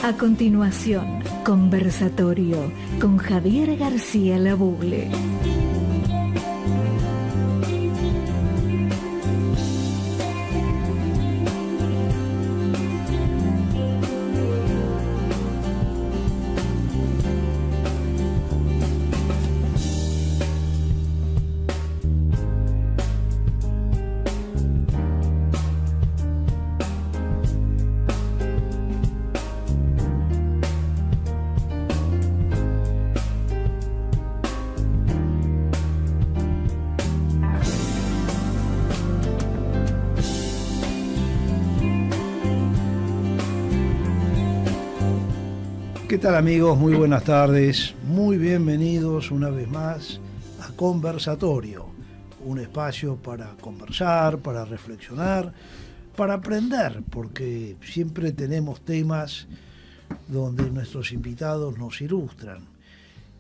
A continuación, conversatorio con Javier García Labuble. ¿Qué tal, amigos? Muy buenas tardes, muy bienvenidos una vez más a Conversatorio, un espacio para conversar, para reflexionar, para aprender, porque siempre tenemos temas donde nuestros invitados nos ilustran.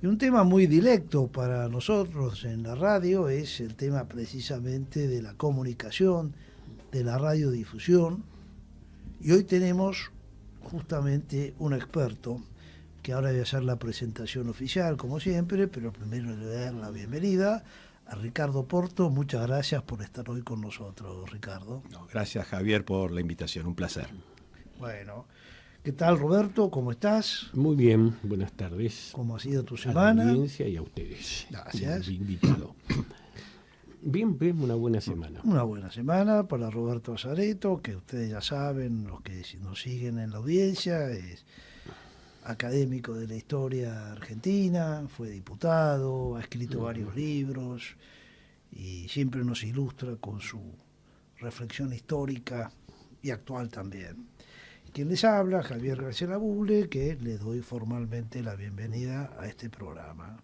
Y un tema muy directo para nosotros en la radio es el tema precisamente de la comunicación, de la radiodifusión, y hoy tenemos justamente un experto que ahora voy a hacer la presentación oficial, como siempre, pero primero le voy a dar la bienvenida a Ricardo Porto. Muchas gracias por estar hoy con nosotros, Ricardo. No, gracias, Javier, por la invitación, un placer. Bueno, ¿qué tal, Roberto? ¿Cómo estás? Muy bien, buenas tardes. ¿Cómo ha sido tu semana? A la audiencia y a ustedes. Gracias. Invitado. Bien, una buena semana. Una buena semana para Roberto Azareto, que ustedes ya saben, los que nos siguen en la audiencia, es académico de la historia argentina, fue diputado, ha escrito varios libros y siempre nos ilustra con su reflexión histórica y actual también. Quien les habla, Javier García Labuble, que les doy formalmente la bienvenida a este programa.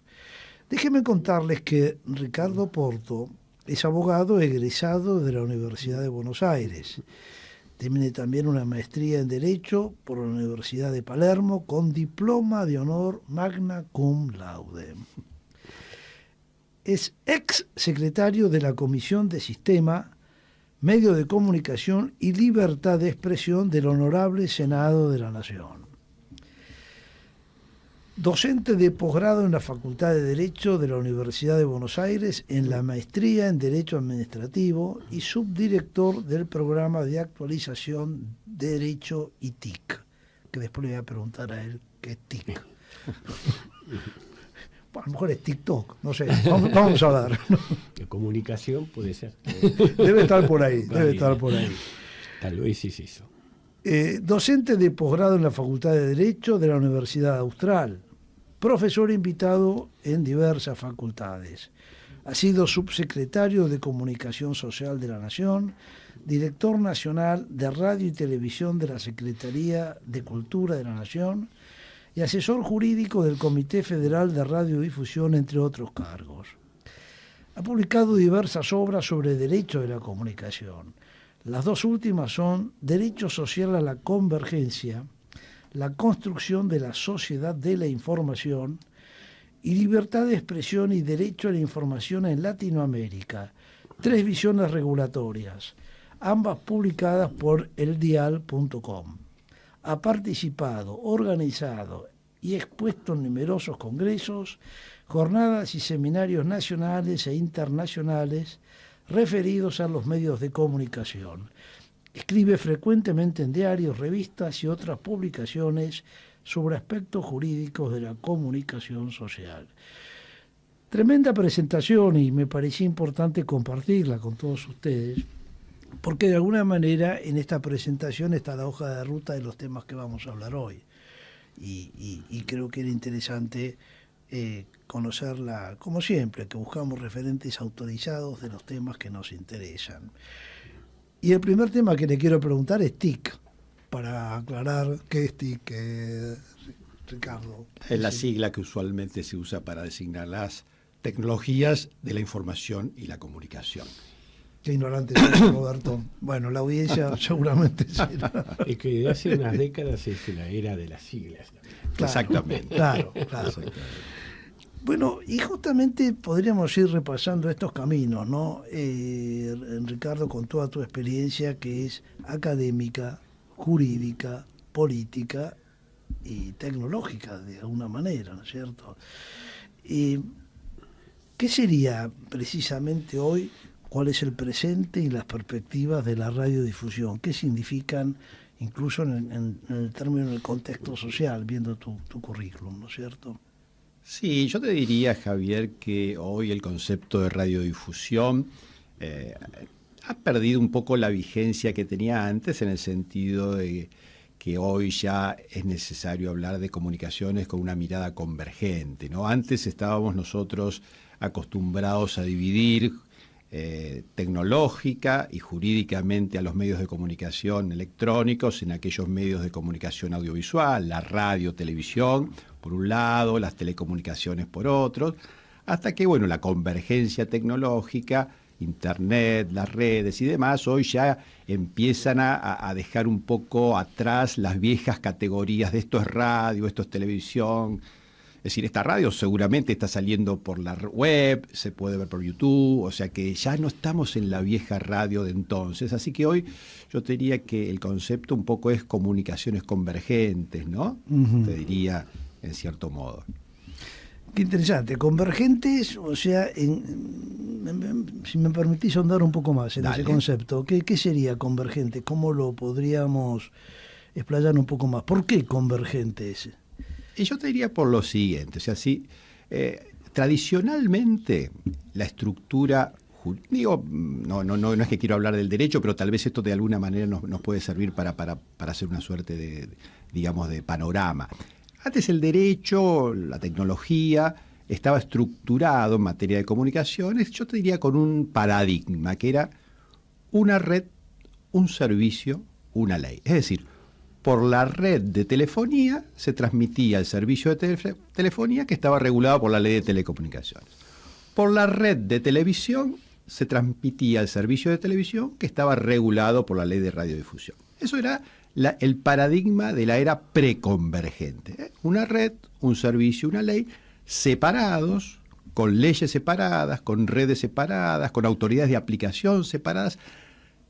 Déjenme contarles que Ricardo Porto es abogado egresado de la Universidad de Buenos Aires. Tiene también una maestría en Derecho por la Universidad de Palermo con diploma de honor magna cum laude. Es ex secretario de la Comisión de Sistema, Medio de Comunicación y Libertad de Expresión del Honorable Senado de la Nación. Docente de posgrado en la Facultad de Derecho de la Universidad de Buenos Aires en la maestría en Derecho Administrativo y subdirector del programa de actualización Derecho y TIC, que después le voy a preguntar a él qué es TIC. Bueno, a lo mejor es TikTok, no sé, vamos a ver. La comunicación puede ser. Debe estar por ahí, debe estar por ahí. Tal vez es eso. Docente de posgrado en la Facultad de Derecho de la Universidad Austral. Profesor invitado en diversas facultades. Ha sido subsecretario de Comunicación Social de la Nación, director nacional de Radio y Televisión de la Secretaría de Cultura de la Nación y asesor jurídico del Comité Federal de Radiodifusión, entre otros cargos. Ha publicado diversas obras sobre derecho de la comunicación. Las dos últimas son Derecho Social a la Convergencia, la construcción de la sociedad de la información y libertad de expresión y derecho a la información en Latinoamérica, 3 visiones regulatorias, ambas publicadas por eldial.com. Ha participado, organizado y expuesto en numerosos congresos, jornadas y seminarios nacionales e internacionales referidos a los medios de comunicación. Escribe frecuentemente en diarios, revistas y otras publicaciones sobre aspectos jurídicos de la comunicación social. Tremenda presentación y me parecía importante compartirla con todos ustedes, porque de alguna manera en esta presentación está la hoja de ruta de los temas que vamos a hablar hoy. Y creo que era interesante conocerla, como siempre, que buscamos referentes autorizados de los temas que nos interesan. Y el primer tema que le quiero preguntar es TIC, para aclarar qué es TIC, Ricardo. Es la sigla que usualmente se usa para designar las tecnologías de la información y la comunicación. Qué ignorante soy, Roberto. Bueno, la audiencia seguramente será. Es que de hace unas décadas es la era de las siglas. Claro, exactamente. Claro. Exactamente. Bueno, y justamente podríamos ir repasando estos caminos, ¿no? Ricardo, con toda tu experiencia que es académica, jurídica, política y tecnológica de alguna manera, ¿no es cierto? ¿Qué sería precisamente hoy, cuál es el presente y las perspectivas de la radiodifusión? ¿Qué significan incluso en el término del contexto social, viendo tu currículum, ¿no es cierto? Sí, yo te diría, Javier, que hoy el concepto de radiodifusión ha perdido un poco la vigencia que tenía antes, en el sentido de que hoy ya es necesario hablar de comunicaciones con una mirada convergente, ¿no? Antes estábamos nosotros acostumbrados a dividir tecnológica y jurídicamente a los medios de comunicación electrónicos en aquellos medios de comunicación audiovisual, la radio, televisión, por un lado, las telecomunicaciones por otro, hasta que, bueno, la convergencia tecnológica, Internet, las redes y demás, hoy ya empiezan a dejar un poco atrás las viejas categorías de esto es radio, esto es televisión. Es decir, esta radio seguramente está saliendo por la web, se puede ver por YouTube, o sea que ya no estamos en la vieja radio de entonces. Así que hoy yo te diría que el concepto un poco es comunicaciones convergentes, ¿no? Uh-huh. Te diría en cierto modo. Qué interesante. Convergentes, o sea, si me permitís ahondar un poco más en Dale. ese concepto, ¿qué sería convergente? ¿Cómo lo podríamos explayar un poco más? ¿Por qué convergente ese? Y yo te diría por lo siguiente, o sea, tradicionalmente la estructura, no es que quiero hablar del derecho, pero tal vez esto de alguna manera nos puede servir para hacer una suerte de, digamos, de panorama. Antes el derecho, la tecnología, estaba estructurado en materia de comunicaciones, yo te diría con un paradigma, que era una red, un servicio, una ley. Es decir, por la red de telefonía se transmitía el servicio de telefonía que estaba regulado por la ley de telecomunicaciones. Por la red de televisión se transmitía el servicio de televisión que estaba regulado por la ley de radiodifusión. Eso era el paradigma de la era preconvergente, ¿eh? Una red, un servicio, una ley separados, con leyes separadas, con redes separadas, con autoridades de aplicación separadas.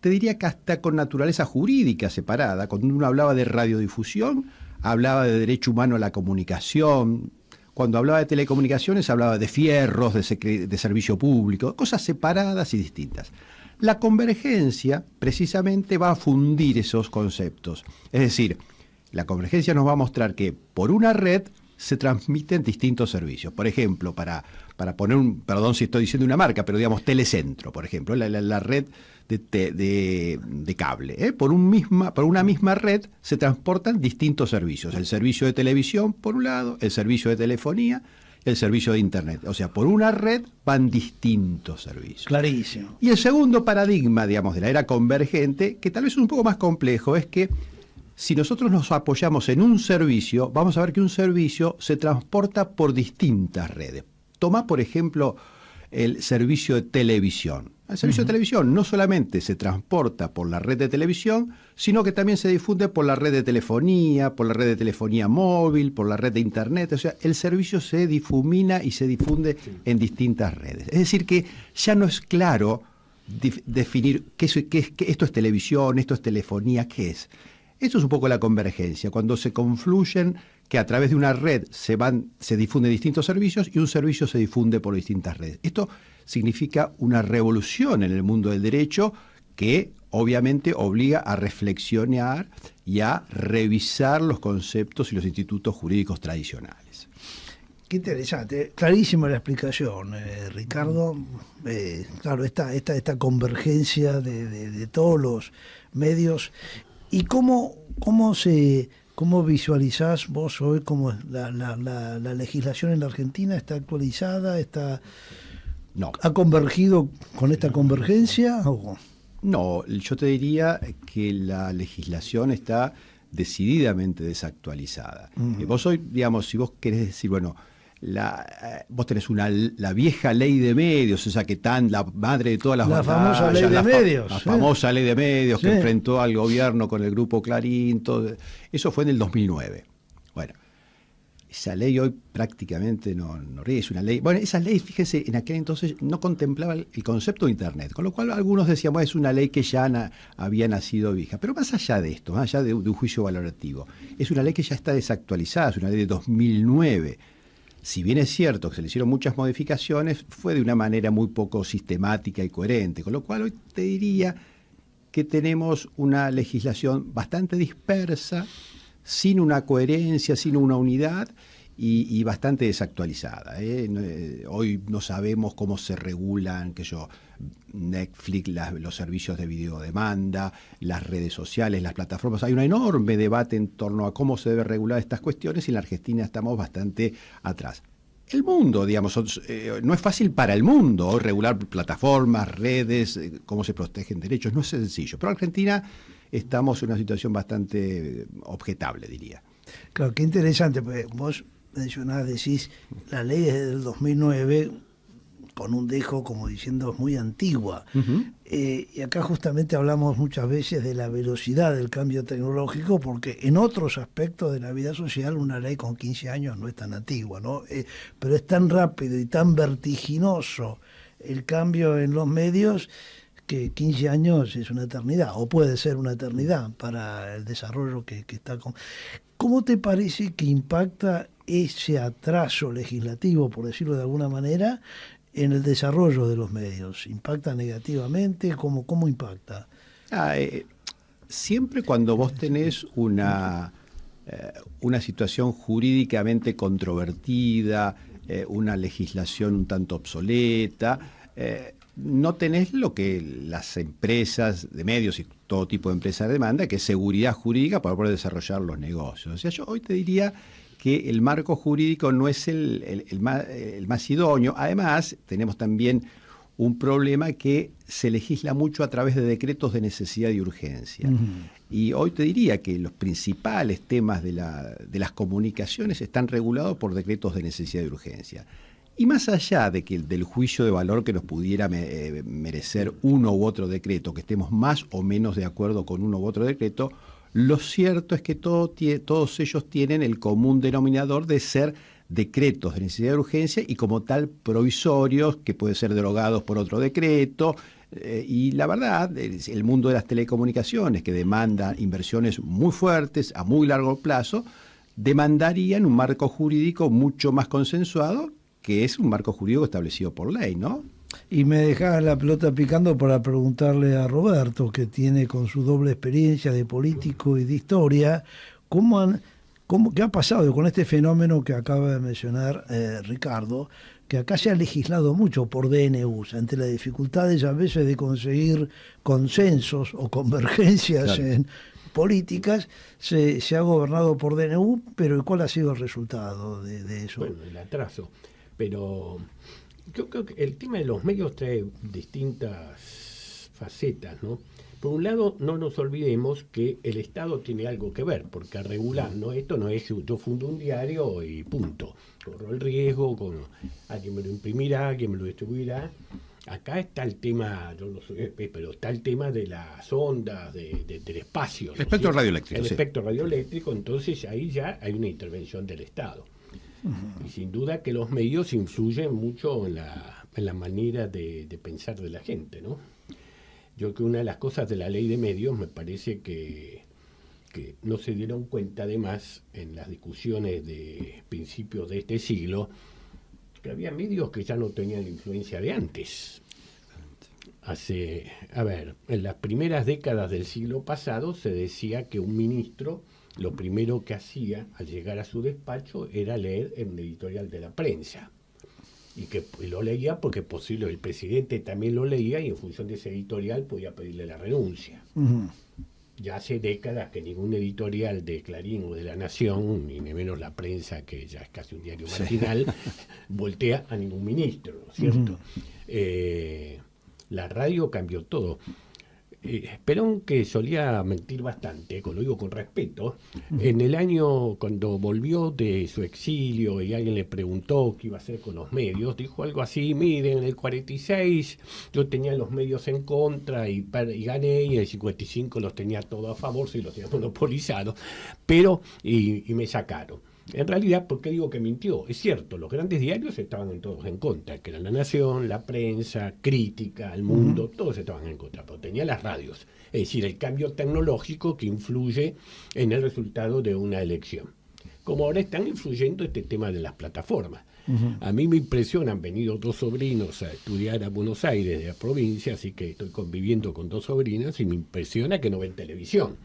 Te diría que hasta con naturaleza jurídica separada. Cuando uno hablaba de radiodifusión, hablaba de derecho humano a la comunicación. Cuando hablaba de telecomunicaciones, hablaba de fierros, de servicio público, cosas separadas y distintas. La convergencia precisamente va a fundir esos conceptos. Es decir, la convergencia nos va a mostrar que por una red se transmiten distintos servicios. Por ejemplo, para poner perdón si estoy diciendo una marca, pero digamos Telecentro, por ejemplo, la red de cable. Por una misma red se transportan distintos servicios. El servicio de televisión, por un lado, el servicio de telefonía, el servicio de Internet. O sea, por una red van distintos servicios. Clarísimo. Y el segundo paradigma, digamos, de la era convergente, que tal vez es un poco más complejo, es que si nosotros nos apoyamos en un servicio, vamos a ver que un servicio se transporta por distintas redes. Toma, por ejemplo, el servicio de televisión. El servicio de televisión no solamente se transporta por la red de televisión, sino que también se difunde por la red de telefonía, por la red de telefonía móvil, por la red de Internet. O sea, el servicio se difumina y se difunde en distintas redes. Es decir, que ya no es claro definir qué esto es televisión, esto es telefonía, qué es. Esto es un poco la convergencia, cuando se confluyen, que a través de una red se difunden distintos servicios y un servicio se difunde por distintas redes. Esto significa una revolución en el mundo del derecho que obviamente obliga a reflexionar y a revisar los conceptos y los institutos jurídicos tradicionales. Qué interesante, clarísima la explicación, Ricardo. Claro, esta convergencia de todos los medios. ¿Y cómo visualizás vos hoy cómo la legislación en la Argentina está actualizada, No. ha convergido con esta convergencia? No, yo te diría que la legislación está decididamente desactualizada. Vos hoy, digamos, si vos querés decir, bueno, vos tenés la vieja ley de medios, esa que la madre de todas las la batallas, famosa ley de medios. La famosa ley de medios que Sí. enfrentó al gobierno con el grupo Clarín, todo, eso fue en el 2009. Bueno, Esa ley hoy prácticamente no es una ley. Bueno, esa ley, fíjense, en aquel entonces no contemplaba el concepto de Internet, con lo cual algunos decíamos es una ley que ya había nacido vieja. Pero más allá de esto, más allá de un juicio valorativo, es una ley que ya está desactualizada, es una ley de 2009. Si bien es cierto que se le hicieron muchas modificaciones, fue de una manera muy poco sistemática y coherente, con lo cual hoy te diría que tenemos una legislación bastante dispersa, sin una coherencia, sin una unidad y bastante desactualizada. Hoy no sabemos cómo se regulan, Netflix, los servicios de videodemanda, las redes sociales, las plataformas. Hay un enorme debate en torno a cómo se debe regular estas cuestiones y en la Argentina estamos bastante atrás. El mundo, digamos, no es fácil para el mundo regular plataformas, redes, cómo se protegen derechos, no es sencillo. Pero en Argentina estamos en una situación bastante objetable, diría. Claro, qué interesante, porque vos decís, la ley es del 2009, con un dejo como diciendo es muy antigua. Uh-huh. Y acá justamente hablamos muchas veces de la velocidad del cambio tecnológico, porque en otros aspectos de la vida social una ley con 15 años no es tan antigua, ¿no? Pero es tan rápido y tan vertiginoso el cambio en los medios que 15 años es una eternidad, o puede ser una eternidad para el desarrollo que está con... ¿Cómo te parece que impacta ese atraso legislativo, por decirlo de alguna manera, en el desarrollo de los medios? ¿Impacta negativamente? ¿Cómo impacta? Siempre cuando vos tenés una situación jurídicamente controvertida, una legislación un tanto obsoleta, no tenés lo que las empresas de medios y todo tipo de empresas demandan, que es seguridad jurídica para poder desarrollar los negocios. O sea, yo hoy te diría que el marco jurídico no es el más idóneo. Además, tenemos también un problema que se legisla mucho a través de decretos de necesidad y urgencia. Uh-huh. Y hoy te diría que los principales temas de las comunicaciones están regulados por decretos de necesidad y urgencia. Y más allá del juicio de valor que nos pudiera merecer uno u otro decreto, que estemos más o menos de acuerdo con uno u otro decreto, lo cierto es que todos ellos tienen el común denominador de ser decretos de necesidad de urgencia y como tal provisorios que pueden ser derogados por otro decreto. Y la verdad, el mundo de las telecomunicaciones, que demanda inversiones muy fuertes a muy largo plazo, demandarían un marco jurídico mucho más consensuado, que es un marco jurídico establecido por ley, ¿no? Y me dejaba la pelota picando para preguntarle a Roberto, que tiene con su doble experiencia de político y de historia, ¿qué ha pasado con este fenómeno que acaba de mencionar Ricardo, que acá se ha legislado mucho por DNUs, ante las dificultades a veces de conseguir consensos o convergencias, claro, en políticas, se ha gobernado por DNU, pero ¿cuál ha sido el resultado de eso? Bueno, el atraso. Pero yo creo que el tema de los medios trae distintas facetas, ¿no? Por un lado, no nos olvidemos que el Estado tiene algo que ver, porque al regular, ¿no? Esto no es yo fundo un diario y punto. Corro el riesgo, alguien me lo imprimirá, alguien me lo distribuirá. Acá está el tema, yo no soy, pero está el tema de las ondas, del espacio. El espectro radioeléctrico. El espectro radioeléctrico, entonces ahí ya hay una intervención del Estado. Uh-huh. Y sin duda que los medios influyen mucho en la manera de pensar de la gente, ¿no? Yo creo que una de las cosas de la ley de medios me parece que no se dieron cuenta, además, en las discusiones de principios de este siglo, que había medios que ya no tenían la influencia de antes. En las primeras décadas del siglo pasado se decía que un ministro lo primero que hacía al llegar a su despacho era leer el editorial de la prensa. Y que lo leía porque posible el presidente también lo leía y en función de ese editorial podía pedirle la renuncia. Uh-huh. Ya hace décadas que ningún editorial de Clarín o de La Nación, ni menos la prensa, que ya es casi un diario marginal, sí, voltea a ningún ministro, ¿no es cierto? Uh-huh. La radio cambió todo. Perón, que solía mentir bastante, lo digo con respeto, en el año cuando volvió de su exilio y alguien le preguntó qué iba a hacer con los medios, dijo algo así: miren, en el 46 yo tenía los medios en contra y gané, y en el 55 los tenía todos a favor, sí, los tenía monopolizados, pero y me sacaron. En realidad, ¿por qué digo que mintió? Es cierto, los grandes diarios estaban todos en contra, que eran La Nación, La Prensa, Crítica, El Mundo, todos estaban en contra, pero tenía las radios. Es decir, el cambio tecnológico que influye en el resultado de una elección. Como ahora están influyendo este tema de las plataformas. A mí me impresiona, han venido 2 sobrinos a estudiar a Buenos Aires, de la provincia, así que estoy conviviendo con 2 sobrinas y me impresiona que no ven televisión.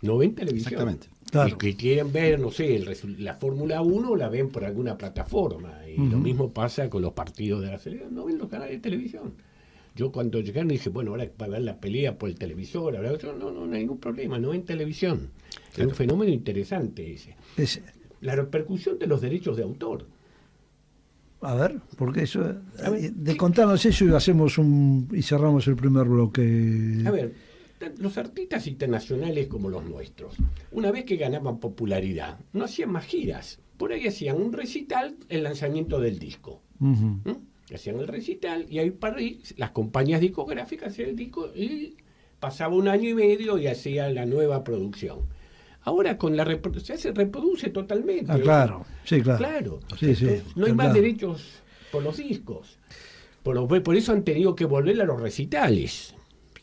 No ven televisión. Exactamente. Claro. Y que quieren ver, no sé, la Fórmula 1 la ven por alguna plataforma. Y lo mismo pasa con los partidos de la selección. No ven los canales de televisión. Yo cuando llegaron dije, bueno, ahora para ver la pelea por el televisor, ahora no hay ningún problema, no en televisión. Es un fenómeno interesante ese. La repercusión de los derechos de autor. A ver, porque eso, de contarnos eso y cerramos el primer bloque. A ver, los artistas internacionales como los nuestros, una vez que ganaban popularidad, no hacían más giras. Por ahí hacían un recital, el lanzamiento del disco. Hacían el recital y ahí para ahí las compañías discográficas hacían el disco y pasaba 1 año y medio y hacía la nueva producción. Ahora con la reproducción se reproduce totalmente. Ah, claro, sí, claro. Claro. Sí, sí, no hay más claro. derechos por los discos. Por eso han tenido que volver a los recitales.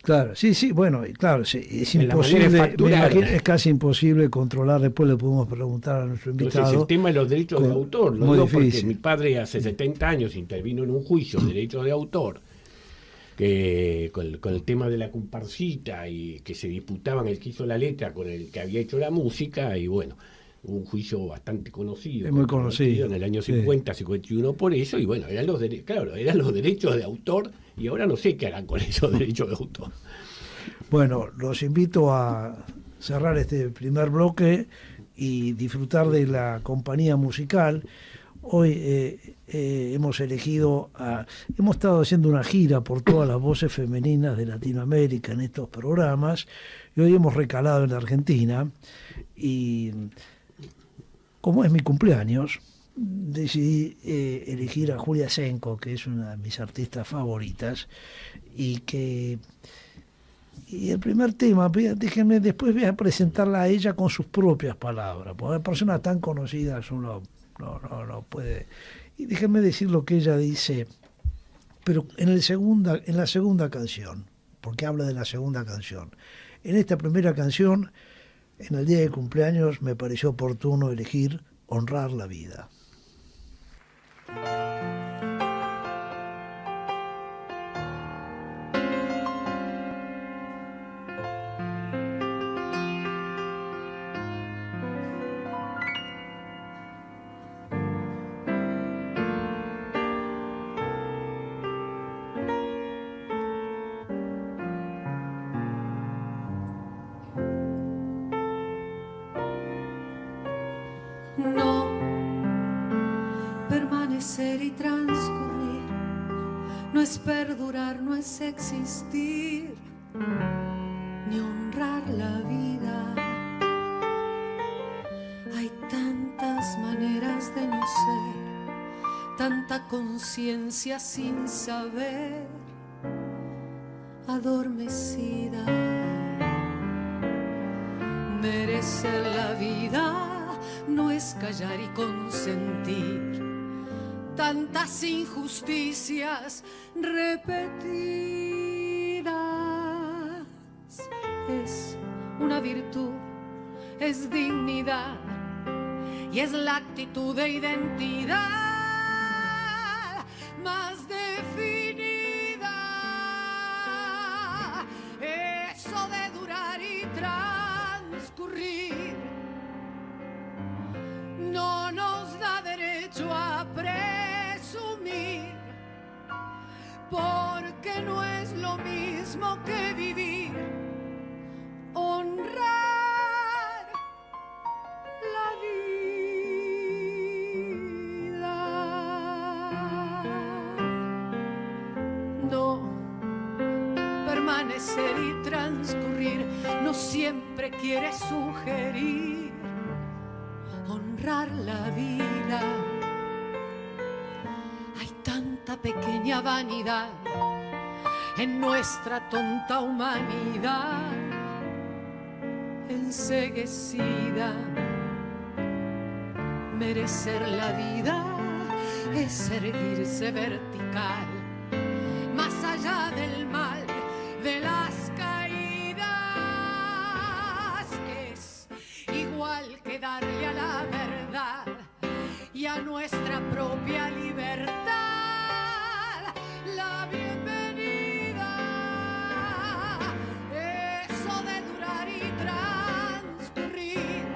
Claro, sí, bueno, y claro, sí, es En la manera de imposible, facturar. es casi imposible controlar, después le podemos preguntar a nuestro Entonces invitado. el tema de los derechos de autor, lo muy digo porque difícil. mi padre hace 70 años intervino en un juicio de derechos de autor que con el tema de la comparsita y que se disputaban el que hizo la letra con el que había hecho la música y bueno, hubo un juicio bastante conocido. Es muy conocido. En el año Sí. 50, 51 por eso y bueno, eran los derechos de autor y ahora no sé qué harán con esos derechos de autor. Bueno, los invito a cerrar este primer bloque y disfrutar de la compañía musical. Hoy hemos estado haciendo una gira por todas las voces femeninas de Latinoamérica en estos programas y hoy hemos recalado en la Argentina y como es mi cumpleaños decidí elegir a Julia Senko, que es una de mis artistas favoritas y el primer tema, déjenme, después voy a presentarla a ella con sus propias palabras, porque personas tan conocidas uno no puede. Y déjenme decir lo que ella dice, pero en la segunda canción, porque habla de la segunda canción. En esta primera canción, en el día de cumpleaños, me pareció oportuno elegir Honrar la Vida. No permanecer y transcurrir, no es perdurar, no es existir, ni honrar la vida. Hay tantas maneras de no ser, tanta conciencia sin saber, adormecida. Merecer la vida no es callar y consentir tantas injusticias repetidas. Es una virtud, es dignidad y es la actitud de identidad más definida. Eso de durar y transcurrir no nos da derecho a presumir, porque no es lo mismo que vivir. Honrar la vida. No permanecer y transcurrir no siempre quiere sugerir honrar la vida. Hay tanta pequeña vanidad en nuestra tonta humanidad, enceguecida merecer la vida es erguirse vertical, más allá del mal, de las caídas. Es igual que darle a la verdad y a nuestra propia libertad la bienvenida. Eso de durar y transcurrir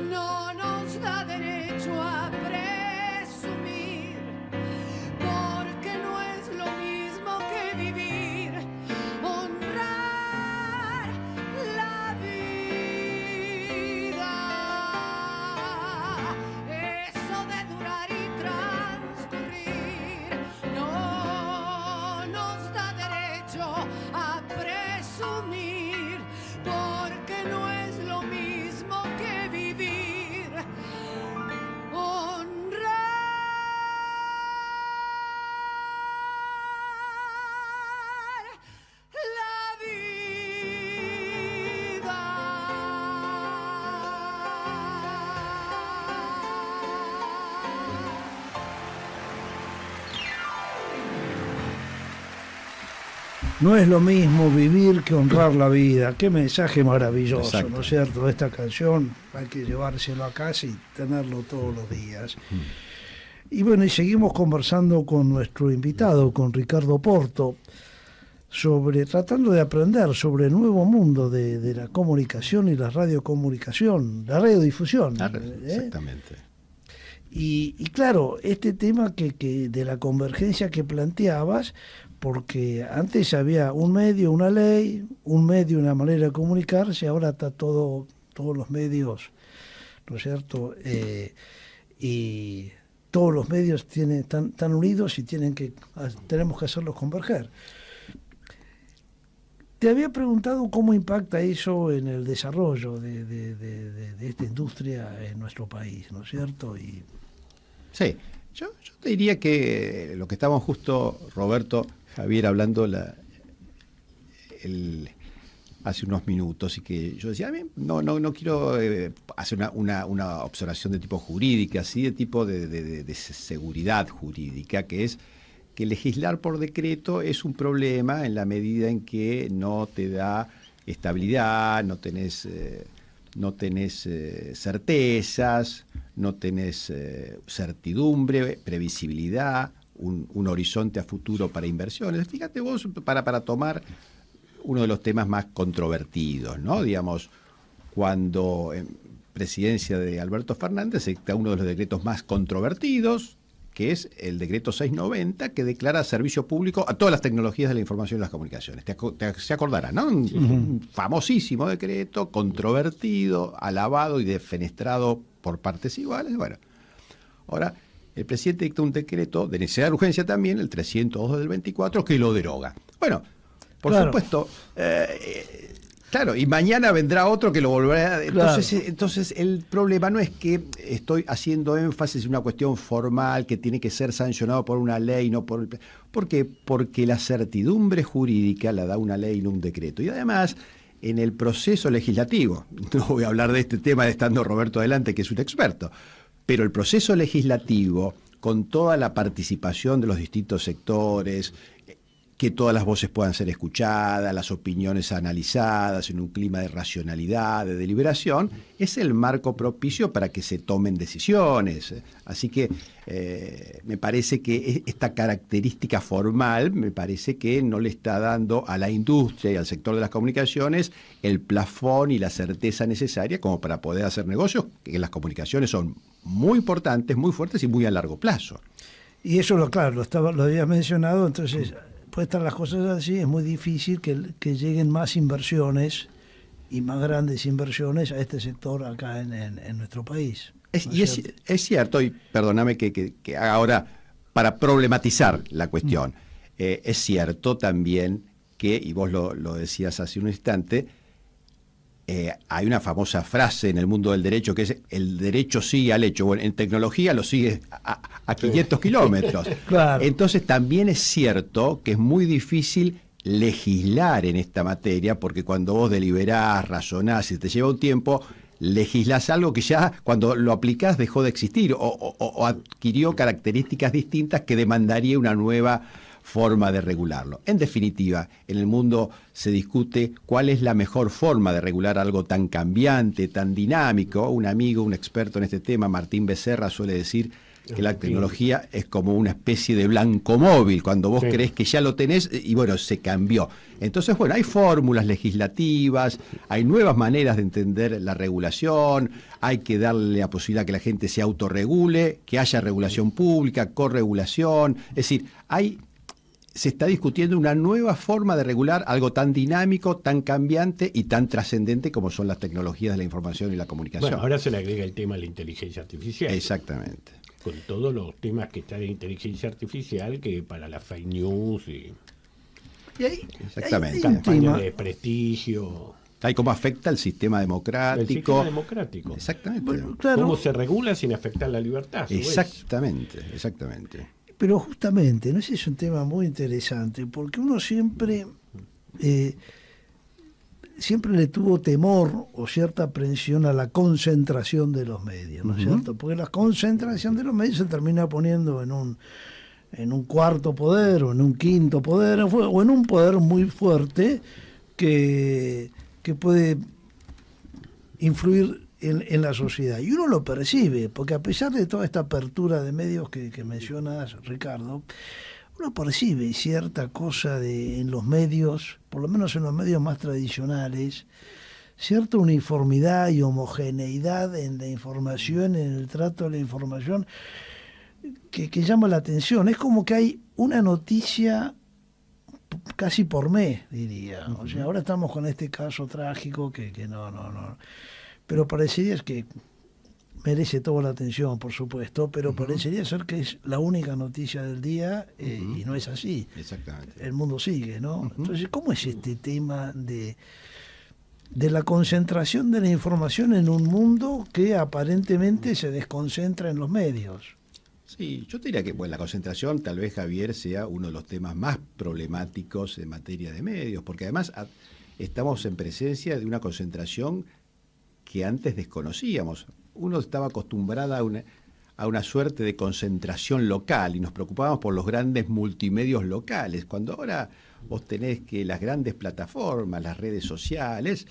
no nos da derecho a presumir, porque no es lo mismo que vivir, honrar la vida. Eso de durar y transcurrir no nos da derecho a presumir, porque no es lo mismo que vivir, honrar la vida. No es lo mismo vivir que honrar la vida. Qué mensaje maravilloso, Exacto. ¿no es cierto? Esta canción hay que llevárselo a casa y tenerlo todos los días. Y bueno, y seguimos conversando con nuestro invitado, con Ricardo Porto, tratando de aprender sobre el nuevo mundo de la comunicación y la radiocomunicación, la radiodifusión. Exactamente. Y claro, este tema que de la convergencia que planteabas, porque antes había un medio, una ley, un medio, una manera de comunicarse, ahora está todos los medios, ¿no es cierto? Y todos los medios están unidos y tenemos que hacerlos converger. Te había preguntado cómo impacta eso en el desarrollo de esta industria en nuestro país, ¿no es cierto? Sí, yo te diría que lo que estábamos justo, Roberto, Javier, hablando hace unos minutos, y que yo decía, no quiero hacer una observación de tipo jurídica, sí de tipo de seguridad jurídica, que es que legislar por decreto es un problema en la medida en que no te da estabilidad, no tenés certezas, no tenés certidumbre, previsibilidad, un horizonte a futuro para inversiones. Fíjate vos, para tomar uno de los temas más controvertidos, ¿no? Digamos, cuando en presidencia de Alberto Fernández se dicta uno de los decretos más controvertidos, que es el decreto 690, que declara servicio público a todas las tecnologías de la información y las comunicaciones. Se acordarán, ¿no? Un famosísimo decreto, controvertido, alabado y defenestrado por partes iguales. Bueno, ahora el presidente dicta un decreto de necesidad de urgencia también, el 302 del 24, que lo deroga. Bueno, por supuesto, claro, y mañana vendrá otro que lo volverá. Entonces el problema no es que estoy haciendo énfasis en una cuestión formal que tiene que ser sancionado por una ley, no por ¿por qué? Porque la certidumbre jurídica la da una ley y no un decreto. Y además, en el proceso legislativo, no voy a hablar de este tema estando Roberto adelante, que es un experto, pero el proceso legislativo, con toda la participación de los distintos sectores, que todas las voces puedan ser escuchadas, las opiniones analizadas en un clima de racionalidad, de deliberación, es el marco propicio para que se tomen decisiones. Así que me parece que esta característica formal, me parece que no le está dando a la industria y al sector de las comunicaciones el plafón y la certeza necesaria como para poder hacer negocios, que las comunicaciones son muy importantes, muy fuertes y muy a largo plazo. Y eso, lo había mencionado, entonces puede estar las cosas así, es muy difícil que lleguen más inversiones y más grandes inversiones a este sector acá en nuestro país. Es cierto, y perdóname que haga ahora para problematizar la cuestión, es cierto también que, y vos lo decías hace un instante, hay una famosa frase en el mundo del derecho que es: el derecho sigue al hecho. Bueno, en tecnología lo sigue a 500 kilómetros. Claro. Entonces también es cierto que es muy difícil legislar en esta materia, porque cuando vos deliberás, razonás y te lleva un tiempo, legislás algo que ya cuando lo aplicás dejó de existir o adquirió características distintas que demandaría una nueva forma de regularlo. En definitiva, en el mundo se discute cuál es la mejor forma de regular algo tan cambiante, tan dinámico. Un amigo, un experto en este tema, Martín Becerra, suele decir que la tecnología es como una especie de blanco móvil, cuando vos creés que ya lo tenés y bueno, se cambió. Entonces, bueno, hay fórmulas legislativas, hay nuevas maneras de entender la regulación, hay que darle la posibilidad que la gente se autorregule, que haya regulación pública, corregulación, es decir, se está discutiendo una nueva forma de regular algo tan dinámico, tan cambiante y tan trascendente como son las tecnologías de la información y la comunicación. Bueno, ahora se le agrega el tema de la inteligencia artificial. Exactamente. Con todos los temas que están en inteligencia artificial, que para la fake news y Exactamente. campañas de prestigio. Hay cómo afecta el sistema democrático. El sistema democrático. Exactamente. Bueno, claro. Cómo se regula sin afectar la libertad. a su vez. Exactamente. Pero justamente, ¿no? Ese es un tema muy interesante, porque uno siempre le tuvo temor o cierta aprensión a la concentración de los medios, ¿no es cierto? Porque la concentración de los medios se termina poniendo en un cuarto poder o en un quinto poder o en un poder muy fuerte que puede influir en la sociedad. Y uno lo percibe, porque a pesar de toda esta apertura de medios que mencionas, Ricardo, uno percibe cierta cosa en los medios, por lo menos en los medios más tradicionales, cierta uniformidad y homogeneidad en la información, en el trato de la información, que llama la atención. Es como que hay una noticia casi por mes, diría. O sea, ahora estamos con este caso trágico que no. Pero parecería que merece toda la atención, por supuesto, pero parecería ser que es la única noticia del día y no es así. Exactamente. El mundo sigue, ¿no? Entonces, ¿cómo es este tema de la concentración de la información en un mundo que aparentemente se desconcentra en los medios? Sí, yo te diría que la concentración, tal vez, Javier, sea uno de los temas más problemáticos en materia de medios, porque además estamos en presencia de una concentración que antes desconocíamos. Uno estaba acostumbrado a una suerte de concentración local y nos preocupábamos por los grandes multimedios locales, cuando ahora vos tenés que las grandes plataformas, las redes sociales,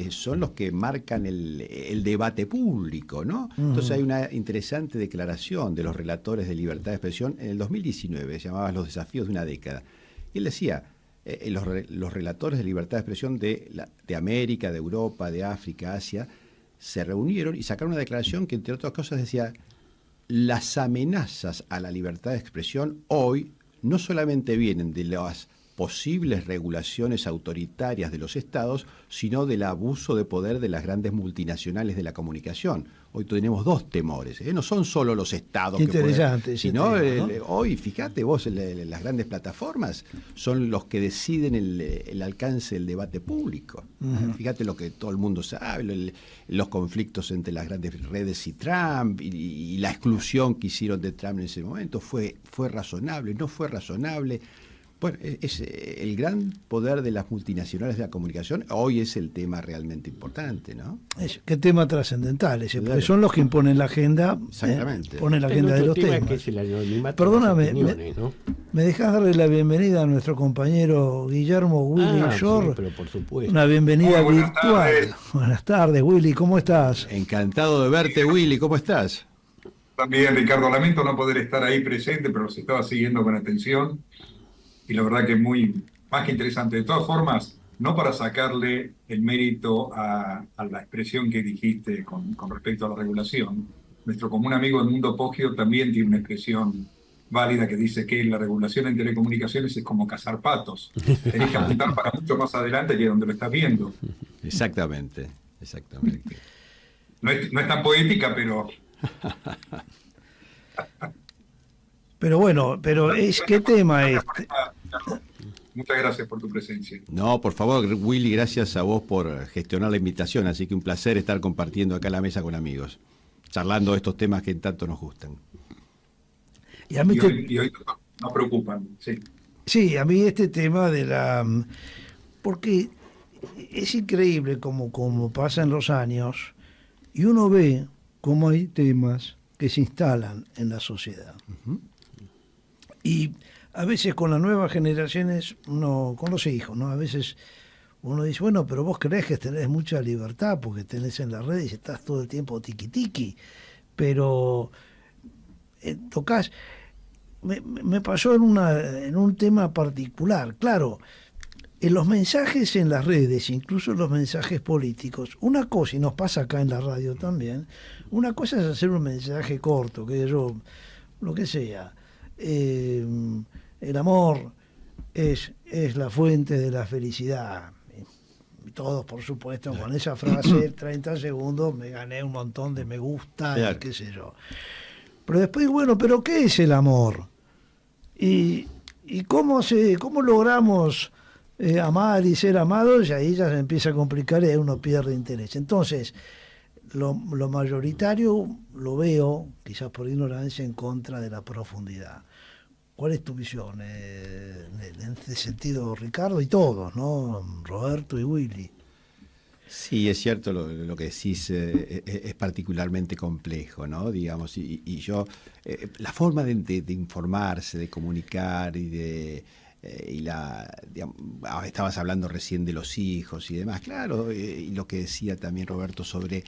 son los que marcan el debate público, ¿no? Entonces hay una interesante declaración de los relatores de libertad de expresión en el 2019, se llamaba Los desafíos de una década. Y él decía, los relatores de libertad de expresión de América, de Europa, de África, Asia, se reunieron y sacaron una declaración que, entre otras cosas, decía: las amenazas a la libertad de expresión hoy no solamente vienen de las posibles regulaciones autoritarias de los estados, sino del abuso de poder de las grandes multinacionales de la comunicación. Hoy tenemos dos temores, no son solo los estados interesante, que pueden, sino tema, ¿no? hoy, fíjate vos, las grandes plataformas son los que deciden el alcance del debate público. Fíjate lo que todo el mundo sabe, los conflictos entre las grandes redes y Trump, y la exclusión que hicieron de Trump en ese momento, ¿fue razonable? ¿No fue razonable? Bueno, es el gran poder de las multinacionales de la comunicación hoy es el tema realmente importante, ¿no? Qué tema trascendental ese, porque son los que imponen la agenda. Exactamente. Ponen la agenda de los temas. Que es el anonimato. Perdóname, ¿no? ¿me dejás darle la bienvenida a nuestro compañero Guillermo Willy Shore? Sí, pero por supuesto. Una bienvenida Muy buenas virtual. tardes. Buenas tardes, Willy, ¿cómo estás? Encantado de verte, Willy, ¿cómo estás? También, Ricardo, lamento no poder estar ahí presente, pero los estaba siguiendo con atención y la verdad que es más que interesante. De todas formas, no para sacarle el mérito a la expresión que dijiste con respecto a la regulación. Nuestro común amigo Edmundo Poggio también tiene una expresión válida que dice que la regulación en telecomunicaciones es como cazar patos. Tenés que apuntar para mucho más adelante que donde lo estás viendo. Exactamente. No es tan poética, pero... Pero bueno, ¿qué tema es? Muchas gracias por tu presencia. No, por favor, Willy, gracias a vos por gestionar la invitación, así que un placer estar compartiendo acá la mesa con amigos, charlando de estos temas que tanto nos gustan. Y a mí hoy nos preocupan, sí. Sí, a mí este tema porque es increíble como pasa en los años, y uno ve cómo hay temas que se instalan en la sociedad. Y a veces con las nuevas generaciones, uno, con los hijos, ¿no? A veces uno dice, bueno, pero vos creés que tenés mucha libertad porque tenés en las redes y estás todo el tiempo tiqui-tiqui, pero tocás... Me pasó en un tema particular, claro, en los mensajes en las redes, incluso los mensajes políticos, una cosa, y nos pasa acá en la radio también, una cosa es hacer un mensaje corto, que yo, lo que sea, el amor es la fuente de la felicidad. Y todos, por supuesto, con esa frase, 30 segundos, me gané un montón de me gusta, claro, y qué sé yo. Pero después, bueno, ¿pero qué es el amor? Y cómo logramos amar y ser amados, y ahí ya se empieza a complicar y ahí uno pierde interés. Entonces, lo mayoritario lo veo, quizás por ignorancia, en contra de la profundidad. ¿Cuál es tu visión en este sentido, Ricardo? Y todos, ¿no? Roberto y Willy. Sí, es cierto lo que decís, es particularmente complejo, ¿no? Digamos, y yo, la forma de informarse, de comunicar digamos, estabas hablando recién de los hijos y demás, claro, y lo que decía también Roberto sobre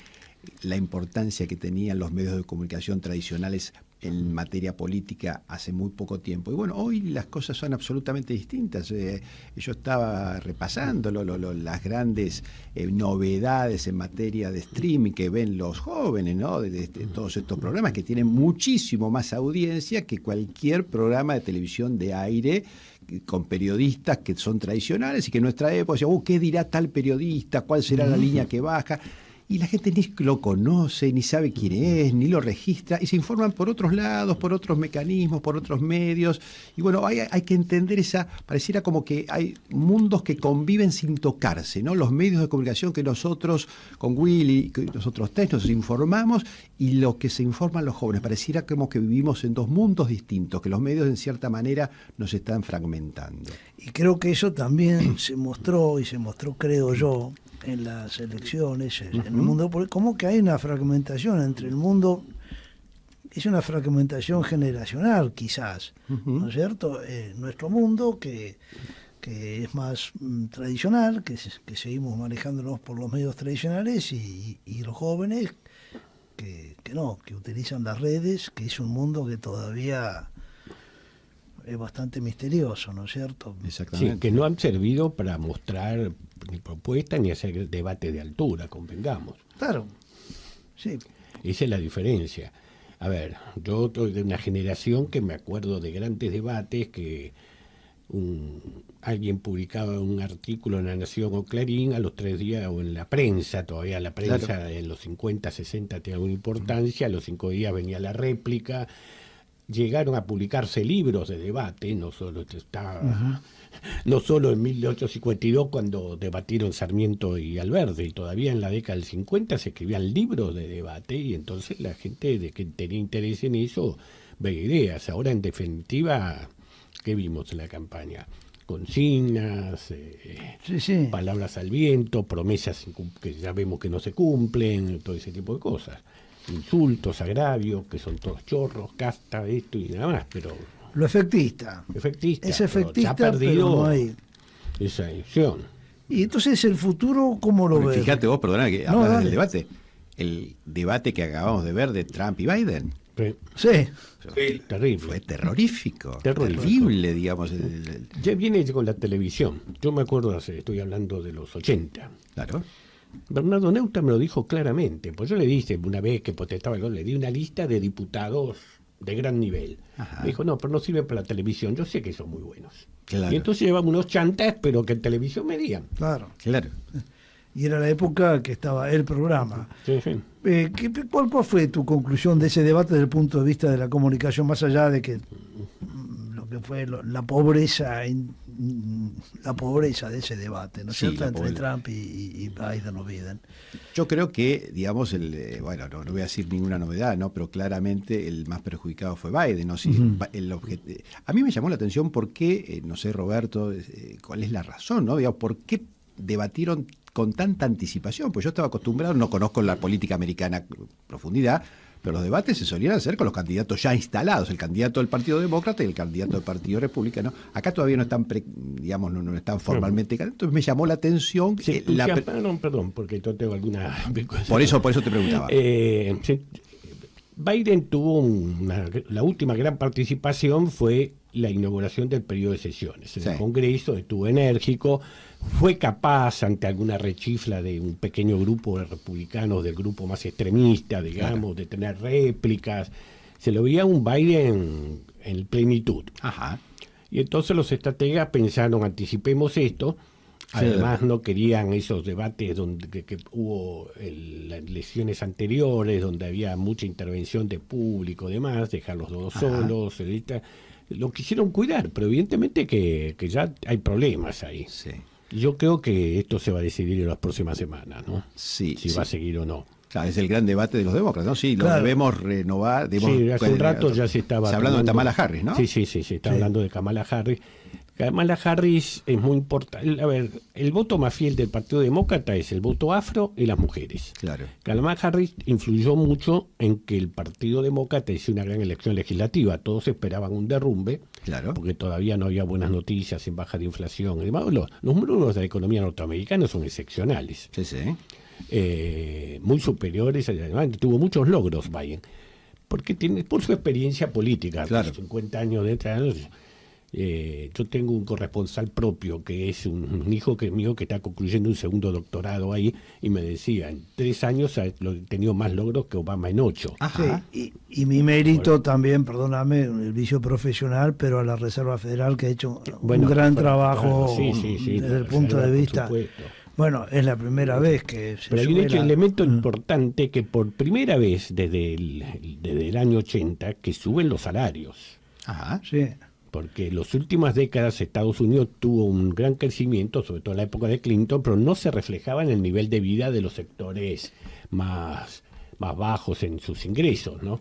la importancia que tenían los medios de comunicación tradicionales en materia política hace muy poco tiempo. Y bueno, hoy las cosas son absolutamente distintas. Yo estaba repasando las grandes novedades en materia de streaming que ven los jóvenes, ¿no? De todos estos programas que tienen muchísimo más audiencia que cualquier programa de televisión de aire, con periodistas que son tradicionales y que en nuestra época decían, ¿qué dirá tal periodista? ¿Cuál será la línea que baja? Y la gente ni lo conoce, ni sabe quién es, ni lo registra, y se informan por otros lados, por otros mecanismos, por otros medios. Y bueno, hay que entender pareciera como que hay mundos que conviven sin tocarse, ¿no? Los medios de comunicación que nosotros, con Willy, que nosotros tres nos informamos, y lo que se informan los jóvenes. Pareciera como que vivimos en dos mundos distintos, que los medios en cierta manera nos están fragmentando. Y creo que eso también se mostró, creo yo, en las elecciones, en el mundo, como que hay una fragmentación entre el mundo, es una fragmentación generacional quizás, ¿no es cierto? Nuestro mundo que es más tradicional, que seguimos manejándonos por los medios tradicionales y los jóvenes que utilizan las redes, que es un mundo que todavía es bastante misterioso, ¿no es cierto? Exactamente. Sí, que no han servido para mostrar ni propuestas ni hacer debate de altura, convengamos. Claro, sí. Esa es la diferencia. A ver, yo soy de una generación que me acuerdo de grandes debates que alguien publicaba un artículo en La Nación o Clarín, a los 3 días, o en la prensa, todavía la prensa claro, en los 50, 60 tenía alguna importancia, a los 5 días venía la réplica. Llegaron a publicarse libros de debate, no solo en 1852 cuando debatieron Sarmiento y Alberdi, y todavía en la década del 50 se escribían libros de debate, y entonces la gente que tenía interés en eso veía ideas. Ahora, en definitiva, ¿qué vimos en la campaña? Consignas, palabras al viento, promesas que ya vemos que no se cumplen, todo ese tipo de cosas. Insultos, agravios, que son todos chorros, casta, esto y nada más, pero... Lo efectista. Es efectista, ha perdido pero no hay esa edición. Y entonces el futuro, ¿cómo lo ves? Fíjate vos, perdona que hablas del debate. El debate que acabamos de ver de Trump y Biden. Sí. Terrible. Fue terrorífico. Terrible, digamos. Ya viene con la televisión. Yo me acuerdo, estoy hablando de los 80. Claro. Bernardo Neustadt me lo dijo claramente, pues yo le dije una vez que protestaba, le di una lista de diputados de gran nivel. Ajá. Me dijo, no, pero no sirven para la televisión, yo sé que son muy buenos. Claro. Y entonces llevamos unos chantas, pero que en televisión medían. Claro. Y era la época que estaba el programa. Sí. ¿Cuál fue tu conclusión de ese debate desde el punto de vista de la comunicación, más allá de que lo que fue la pobreza de ese debate, ¿no es cierto?, entre Trump y Biden o Biden? Yo creo que, digamos, no voy a decir ninguna novedad, ¿no? Pero claramente el más perjudicado fue Biden, ¿no? Sí, a mí me llamó la atención por qué, no sé, Roberto, cuál es la razón, ¿no? Digamos, ¿por qué debatieron con tanta anticipación, pues yo estaba acostumbrado, no conozco la política americana en profundidad, pero los debates se solían hacer con los candidatos ya instalados, el candidato del Partido Demócrata y el candidato del Partido Republicano. Acá todavía no están, no están formalmente, entonces me llamó la atención. Perdón, porque yo tengo alguna... Por eso te preguntaba. Biden tuvo la última gran participación fue la inauguración del periodo de sesiones. En el Congreso estuvo enérgico, fue capaz ante alguna rechifla de un pequeño grupo de republicanos, del grupo más extremista, digamos, de tener réplicas. Se lo veía un Biden en plenitud. Ajá. Y entonces los estrategas pensaron, anticipemos esto. Además no querían esos debates donde que hubo las elecciones anteriores, donde había mucha intervención de público y demás, dejarlos dos solos, lo quisieron cuidar, pero evidentemente que ya hay problemas ahí. Sí. Yo creo que esto se va a decidir en las próximas semanas, ¿no? Sí. Si va a seguir o no. Claro, es el gran debate de los demócratas, ¿no? Sí, claro. Lo debemos renovar. Sí, hace un rato ya se estaba... hablando de Kamala Harris, ¿no? Sí, se está hablando de Kamala Harris. Kamala Harris es muy importante. A ver, el voto más fiel del Partido Demócrata es el voto afro y las mujeres. Claro. Kamala Harris influyó mucho en que el Partido Demócrata hiciera una gran elección legislativa. Todos esperaban un derrumbe, Claro. porque todavía no había buenas noticias en baja de inflación. Además, los números de la economía norteamericana son excepcionales. Sí. Muy superiores. Además, tuvo muchos logros Biden, porque por su experiencia política, Claro. 50 años de años. Yo tengo un corresponsal propio que es un hijo mío que está concluyendo un segundo doctorado ahí y me decía, en 3 años ha tenido más logros que Obama en 8. Sí, y mi mérito también, perdóname, el vicio profesional, pero a la Reserva Federal que ha hecho un gran trabajo desde el punto de vista. Bueno, es la primera vez que se Pero hay un elemento importante que por primera vez desde el año 80 que suben los salarios. Ajá. Sí. Porque en las últimas décadas Estados Unidos tuvo un gran crecimiento, sobre todo en la época de Clinton, pero no se reflejaba en el nivel de vida de los sectores más bajos en sus ingresos, ¿no?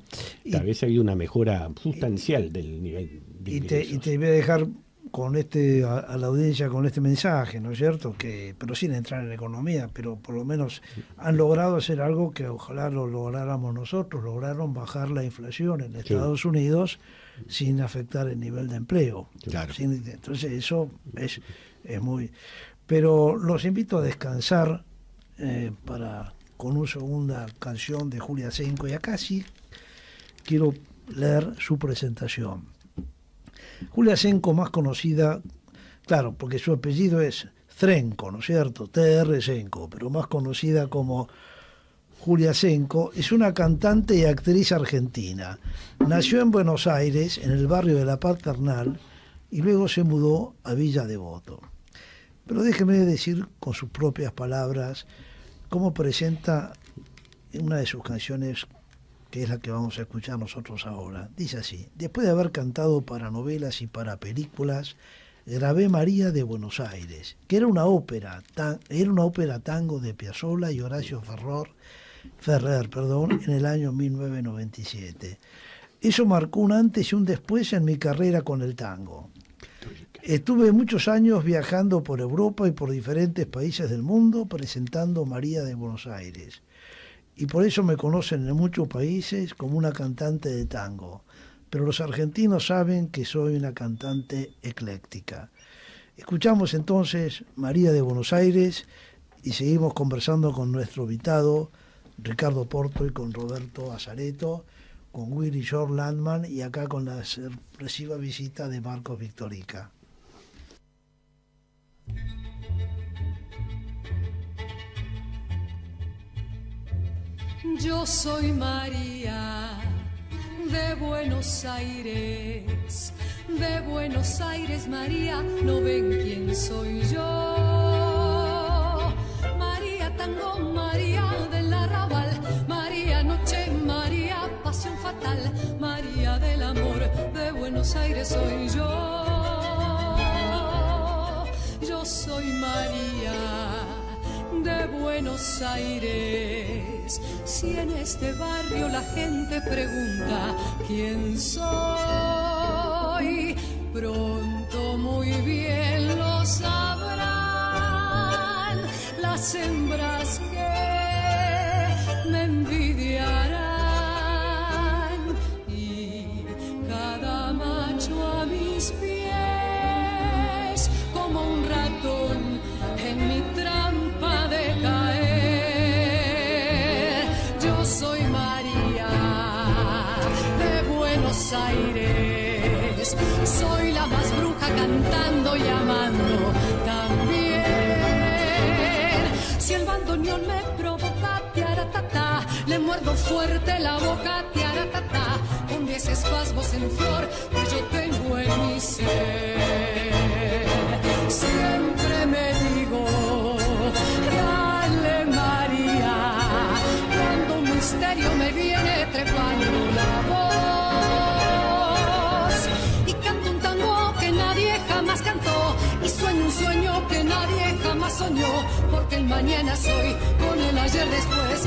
Tal vez ha habido una mejora sustancial del nivel de ingresos. Y te voy a dejar con a la audiencia con este mensaje, ¿no es cierto? Pero sin entrar en economía, pero por lo menos han logrado hacer algo que ojalá lo lográramos nosotros, lograron bajar la inflación en Estados Unidos sin afectar el nivel de empleo. Claro. Entonces eso es muy... Pero los invito a descansar con una segunda canción de Julia Senko, y acá sí quiero leer su presentación. Julia Senko, más conocida, claro, porque su apellido es Zrenko, ¿no es cierto? T.R. Senko, pero más conocida como Julia Senko, es una cantante y actriz argentina. Nació en Buenos Aires, en el barrio de La Paternal, y luego se mudó a Villa Devoto. Pero déjeme decir con sus propias palabras cómo presenta una de sus canciones, que es la que vamos a escuchar nosotros ahora. Dice así: después de haber cantado para novelas y para películas, grabé María de Buenos Aires, que era una ópera tango de Piazzolla y Horacio Ferrer, en el año 1997. Eso marcó un antes y un después en mi carrera con el tango. Estuve muchos años viajando por Europa y por diferentes países del mundo presentando María de Buenos Aires. Y por eso me conocen en muchos países como una cantante de tango. Pero los argentinos saben que soy una cantante ecléctica. Escuchamos entonces María de Buenos Aires y seguimos conversando con nuestro invitado Ricardo Porto y con Roberto Azareto, con Willy George Landman y acá con la sorpresiva visita de Marcos Victorica. Yo soy María de Buenos Aires María, ¿no ven quién soy yo? María tango, María del arrabal, María noche, María pasión fatal, María del amor, de Buenos Aires soy yo. Yo soy María de Buenos Aires. Si en este barrio la gente pregunta quién soy, pronto muy bien lo sabrán. soy María de Buenos Aires, soy la más bruja cantando y amando también. Si el bandoneón me provoca, tiaratata, le muerdo fuerte la boca, tiaratata, con 10 espasmos en flor que yo tengo en mi ser. Siempre me digo, dale María, cuando un misterio me viene trepando la voz, y canto un tango que nadie jamás cantó, y sueño un sueño que nadie jamás soñó, porque el mañana soy con el ayer después.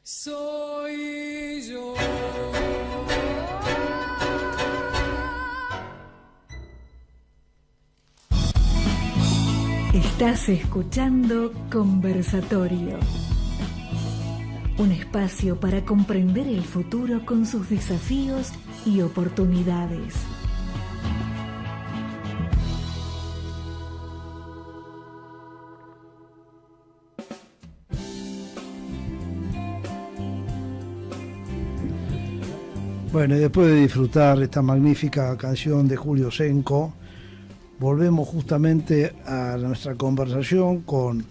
Soy yo. Estás escuchando Conversatorio, un espacio para comprender el futuro con sus desafíos y oportunidades. Bueno, y después de disfrutar esta magnífica canción de Julio Senco, volvemos justamente a nuestra conversación con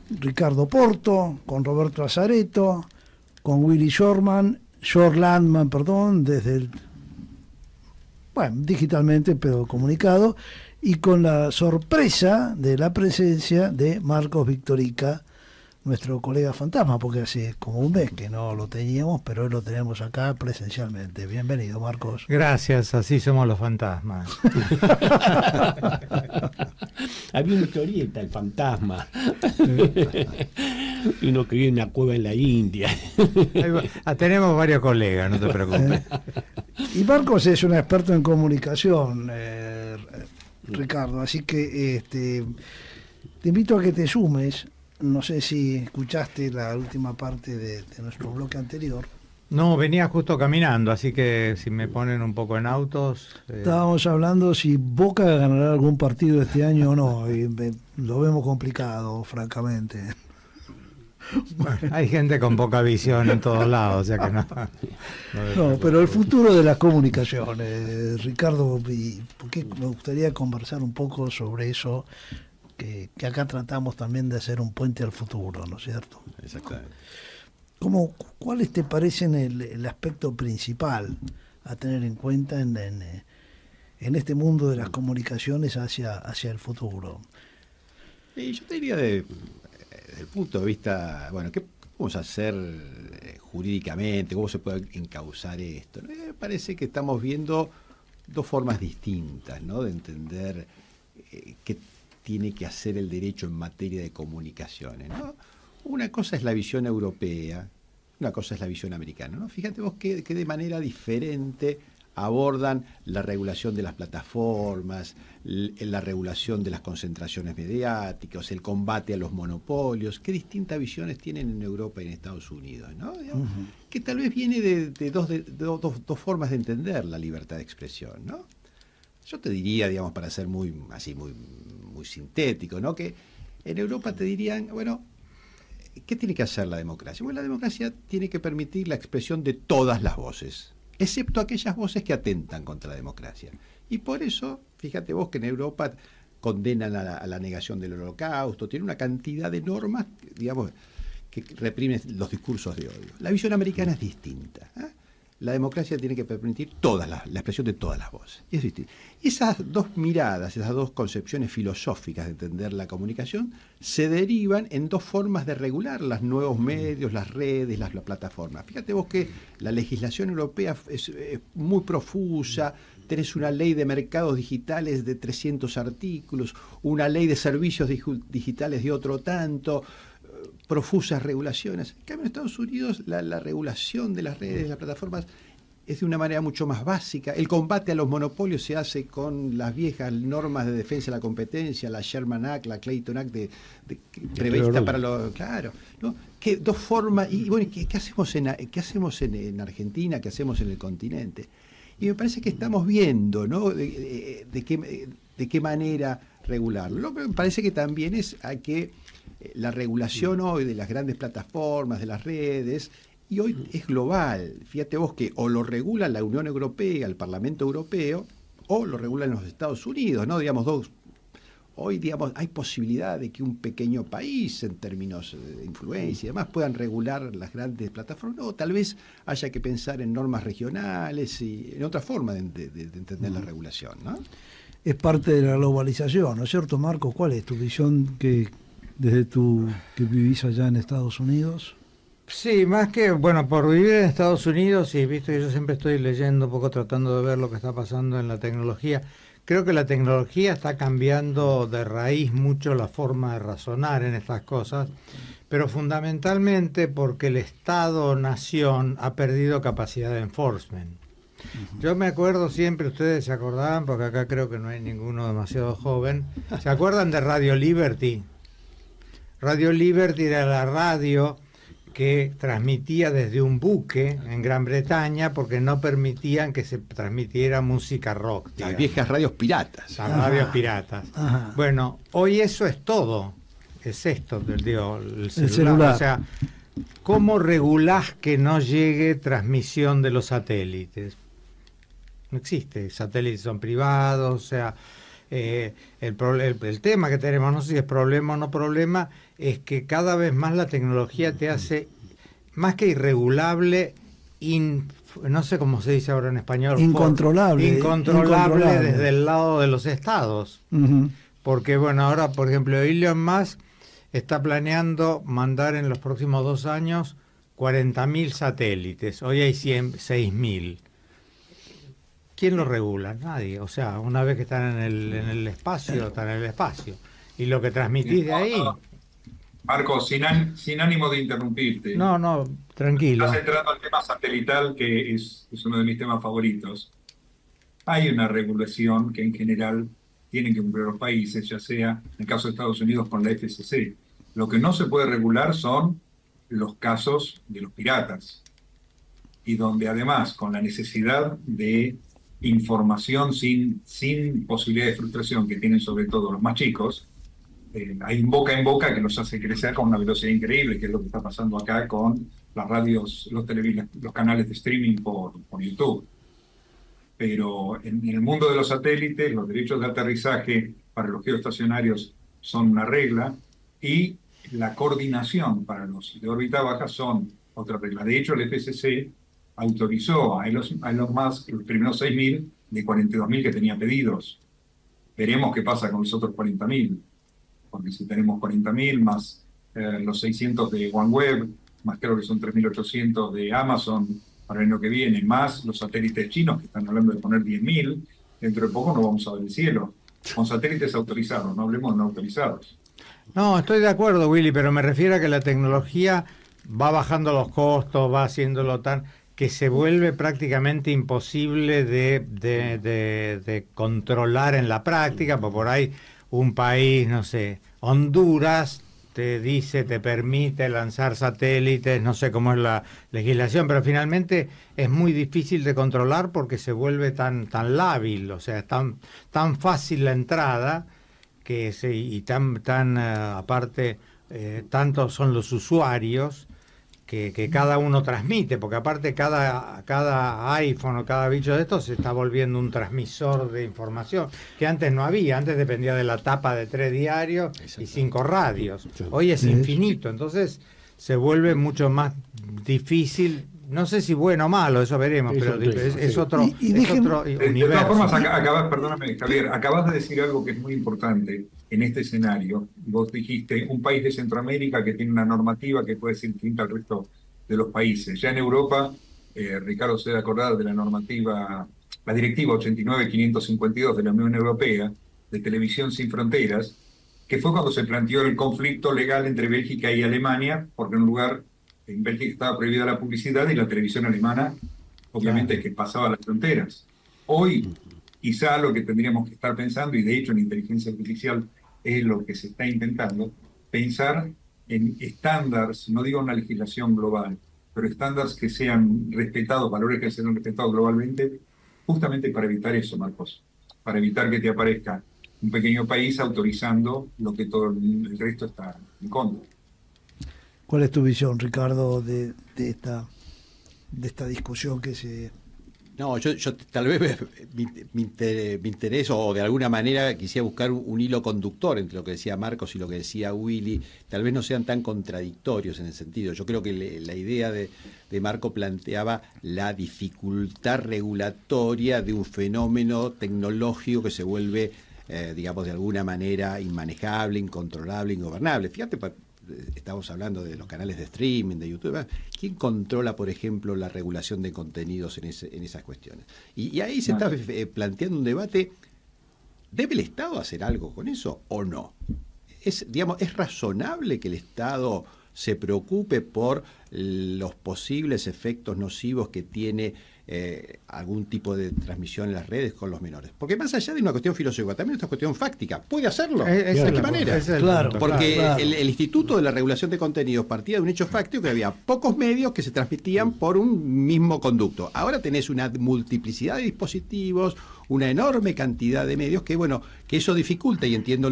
Ricardo Porto, con Roberto Azareto, con Willy Shorlandman, desde el, digitalmente, pero comunicado, y con la sorpresa de la presencia de Marcos Victorica, nuestro colega fantasma, porque hace como un mes que no lo teníamos, pero hoy lo tenemos acá presencialmente. Bienvenido, Marcos. Gracias, así somos los fantasmas. Había una historieta, el fantasma. Uno que vive en una cueva en la India. Tenemos varios colegas, no te preocupes. Y Marcos es un experto en comunicación, Ricardo, así que te invito a que te sumes. No sé si escuchaste la última parte de nuestro bloque anterior. No, venía justo caminando, así que si me ponen un poco en autos... Estábamos hablando si Boca ganará algún partido este año o no, y lo vemos complicado, francamente. Bueno, hay gente con poca visión en todos lados, o sea que no. No, pero el futuro de las comunicaciones, Ricardo, porque me gustaría conversar un poco sobre eso, que acá tratamos también de hacer un puente al futuro, ¿no es cierto? Exactamente. ¿Cuáles te parecen el aspecto principal a tener en cuenta en este mundo de las comunicaciones hacia el futuro? Y yo te diría desde el punto de vista, ¿qué vamos a hacer jurídicamente? ¿Cómo se puede encauzar esto? Me parece que estamos viendo dos formas distintas, ¿no?, de entender qué tiene que hacer el derecho en materia de comunicaciones, ¿no? Una cosa es la visión europea, una cosa es la visión americana, ¿no? Fíjate vos que de manera diferente abordan la regulación de las plataformas, la regulación de las concentraciones mediáticas, el combate a los monopolios. Qué distintas visiones tienen en Europa y en Estados Unidos, ¿no? Que tal vez viene de dos formas de entender la libertad de expresión, ¿no? Yo te diría, para ser muy sintético, ¿no?, que en Europa te dirían, ¿qué tiene que hacer la democracia? Bueno, la democracia tiene que permitir la expresión de todas las voces, excepto aquellas voces que atentan contra la democracia. Y por eso, fíjate vos que en Europa condenan a la negación del holocausto, tiene una cantidad de normas, que reprimen los discursos de odio. La visión americana es distinta. La democracia tiene que permitir la expresión de todas las voces. Y es distinto. Esas dos miradas, esas dos concepciones filosóficas de entender la comunicación, se derivan en dos formas de regular los nuevos medios, las redes, las plataformas. Fíjate vos que la legislación europea es muy profusa. Tenés una ley de mercados digitales de 300 artículos, una ley de servicios digitales de otro tanto, profusas regulaciones. En cambio, en Estados Unidos la regulación de las redes, de las plataformas, es de una manera mucho más básica. El combate a los monopolios se hace con las viejas normas de defensa de la competencia, la Sherman Act, la Clayton Act, prevista para los... Claro, ¿no? Que dos formas... Y bueno, ¿qué hacemos en Argentina? ¿Qué hacemos en el continente? Y me parece que estamos viendo, ¿no? de qué manera regularlo. Lo que me parece que también es a que la regulación hoy de las grandes plataformas, de las redes, y hoy es global. Fíjate vos que o lo regula la Unión Europea, el Parlamento Europeo, o lo regulan los Estados Unidos, ¿no? Hoy, hay posibilidad de que un pequeño país, en términos de influencia y demás, puedan regular las grandes plataformas. No, tal vez haya que pensar en normas regionales y en otra forma de entender la regulación, ¿no? Es parte de la globalización, ¿no es cierto, Marcos? ¿Cuál es tu visión que vivís allá en Estados Unidos? Sí, más que, por vivir en Estados Unidos, y visto que yo siempre estoy leyendo un poco, tratando de ver lo que está pasando en la tecnología, creo que la tecnología está cambiando de raíz mucho la forma de razonar en estas cosas, pero fundamentalmente porque el Estado-nación ha perdido capacidad de enforcement. Yo me acuerdo siempre, ustedes se acordaban, porque acá creo que no hay ninguno demasiado joven, ¿se acuerdan de Radio Liberty? Radio Liberty era la radio que transmitía desde un buque en Gran Bretaña porque no permitían que se transmitiera música rock. Digamos. Las viejas radios piratas. Las radios piratas. Ajá. Bueno, hoy eso es todo. Es esto, el celular. O sea, ¿cómo regulás que no llegue transmisión de los satélites? No existe. Satélites son privados, o sea... el tema que tenemos, no sé si es problema o no problema, es que cada vez más la tecnología te hace más que irregulable, no sé cómo se dice ahora en español, incontrolable desde el lado de los estados. Porque ahora por ejemplo Elon Musk está planeando mandar en los próximos 2 años 40.000 satélites, hoy hay 6.000. ¿Quién lo regula? Nadie. O sea, una vez que están en el espacio, están en el espacio. Y lo que transmitís de ahí... Marco, sin ánimo de interrumpirte. No, tranquilo. Estás entrando al tema satelital, que es uno de mis temas favoritos. Hay una regulación que en general tienen que cumplir los países, ya sea, en el caso de Estados Unidos, con la FCC. Lo que no se puede regular son los casos de los piratas. Y donde además, con la necesidad de información sin posibilidad de frustración que tienen sobre todo los más chicos, hay un boca en boca que los hace crecer con una velocidad increíble, que es lo que está pasando acá con las radios, los canales de streaming por YouTube. Pero en el mundo de los satélites, los derechos de aterrizaje para los geoestacionarios son una regla, y la coordinación para los de órbita baja son otra regla. De hecho, el FCC autorizó a Elon Musk los primeros 6.000 de 42.000 que tenía pedidos. Veremos qué pasa con los otros 40.000, porque si tenemos 40.000 más los 600 de OneWeb, más creo que son 3.800 de Amazon para el año que viene, más los satélites chinos que están hablando de poner 10.000, dentro de poco no vamos a ver el cielo. Con satélites autorizados, no hablemos de no autorizados. No, estoy de acuerdo, Willy, pero me refiero a que la tecnología va bajando los costos, va haciéndolo tan... que se vuelve prácticamente imposible de controlar en la práctica, porque por ahí un país, no sé, Honduras, te permite lanzar satélites, no sé cómo es la legislación, pero finalmente es muy difícil de controlar porque se vuelve tan lábil, o sea, tan fácil la entrada, y aparte, tantos son los usuarios, que cada uno transmite, porque aparte cada iPhone o cada bicho de estos se está volviendo un transmisor de información, que antes no había, antes dependía de la tapa de 3 diarios y 5 radios, hoy es infinito, entonces se vuelve mucho más difícil. No sé si bueno o malo, eso veremos, pero es otro universo. De todas formas, perdóname, Javier, acabas de decir algo que es muy importante en este escenario. Vos dijiste un país de Centroamérica que tiene una normativa que puede ser distinta al resto de los países. Ya en Europa, Ricardo se debe acordar de la normativa, la directiva 89/552 de la Unión Europea de Televisión Sin Fronteras, que fue cuando se planteó el conflicto legal entre Bélgica y Alemania, porque en un lugar en Bélgica estaba prohibida la publicidad y la televisión alemana, obviamente, que pasaba las fronteras. Hoy, quizá lo que tendríamos que estar pensando, y de hecho en inteligencia artificial es lo que se está intentando, pensar en estándares, no digo una legislación global, pero estándares que sean respetados, valores que sean respetados globalmente, justamente para evitar eso, Marcos, para evitar que te aparezca un pequeño país autorizando lo que todo el resto está en contra. ¿Cuál es tu visión, Ricardo, de esta discusión que se... No, yo tal vez me intereso, o de alguna manera quisiera buscar un hilo conductor entre lo que decía Marcos y lo que decía Willy. Tal vez no sean tan contradictorios en el sentido. Yo creo que la idea de Marco planteaba la dificultad regulatoria de un fenómeno tecnológico que se vuelve, digamos, de alguna manera inmanejable, incontrolable, ingobernable. Fíjate, estamos hablando de los canales de streaming, de YouTube. ¿Quién controla, por ejemplo, la regulación de contenidos en esas cuestiones? Y ahí se está planteando un debate. ¿Debe el Estado hacer algo con eso o no? ¿Es razonable que el Estado se preocupe por los posibles efectos nocivos que tiene algún tipo de transmisión en las redes con los menores? Porque más allá de una cuestión filosófica, también es una cuestión fáctica. ¿Puede hacerlo? ¿De qué manera? Claro, porque claro. El Instituto de la Regulación de Contenidos partía de un hecho fáctico que había pocos medios que se transmitían por un mismo conducto. Ahora tenés una multiplicidad de dispositivos, una enorme cantidad de medios que eso dificulta, y entiendo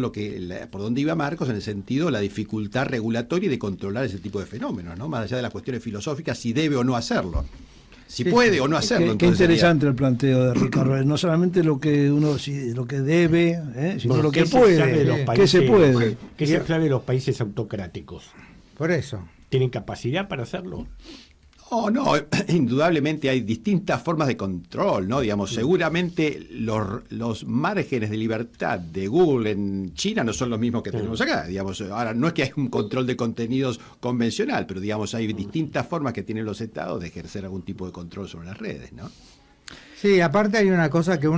por dónde iba Marcos, en el sentido de la dificultad regulatoria y de controlar ese tipo de fenómenos, ¿no? Más allá de las cuestiones filosóficas, si debe o no hacerlo. Si puede o no hacerlo. Qué interesante el planteo de Ricardo. No solamente lo que debe, sino lo que puede. ¿Qué se puede? ¿Qué es clave de los países autocráticos? Por eso. ¿Tienen capacidad para hacerlo? No, indudablemente hay distintas formas de control, ¿no? Digamos, seguramente los márgenes de libertad de Google en China no son los mismos que tenemos acá. Digamos, ahora no es que hay un control de contenidos convencional, pero digamos hay distintas formas que tienen los estados de ejercer algún tipo de control sobre las redes, ¿no? Sí, aparte hay una cosa que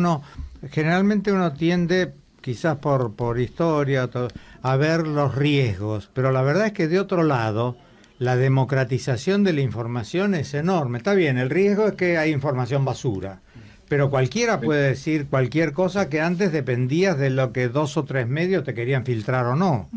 generalmente uno tiende, quizás por historia, a ver los riesgos, pero la verdad es que de otro lado, la democratización de la información es enorme. Está bien, el riesgo es que hay información basura, pero cualquiera puede decir cualquier cosa que antes dependías de lo que 2 o 3 medios te querían filtrar o no.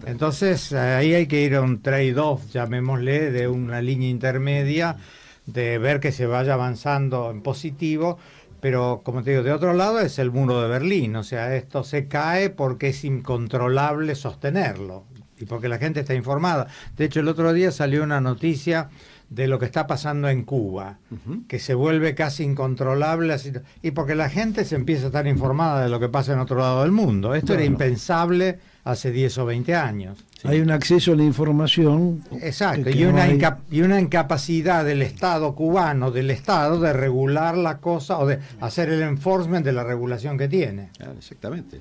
Entonces ahí hay que ir a un trade-off, llamémosle, de una línea intermedia, de ver que se vaya avanzando en positivo, pero como te digo, de otro lado es el muro de Berlín, o sea, esto se cae porque es incontrolable sostenerlo. Y porque la gente está informada. De hecho, el otro día salió una noticia de lo que está pasando en Cuba, que se vuelve casi incontrolable, y porque la gente se empieza a estar informada de lo que pasa en otro lado del mundo. Esto era impensable hace 10 o 20 años. Sí. Hay un acceso a la información. Exacto, y una incapacidad del Estado cubano, del Estado, de regular la cosa o de hacer el enforcement de la regulación que tiene. Claro, exactamente.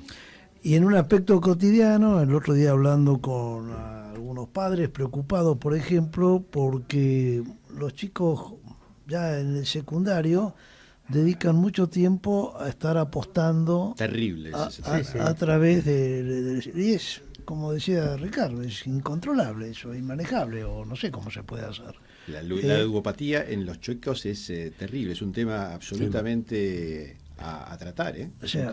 Y en un aspecto cotidiano, el otro día hablando con algunos padres preocupados, por ejemplo, porque los chicos ya en el secundario dedican mucho tiempo a estar apostando. Terrible a través de y es, como decía Ricardo, es incontrolable eso, inmanejable, o no sé cómo se puede hacer. La ludopatía en los chicos es terrible, es un tema absolutamente a tratar, ¿eh? O sea,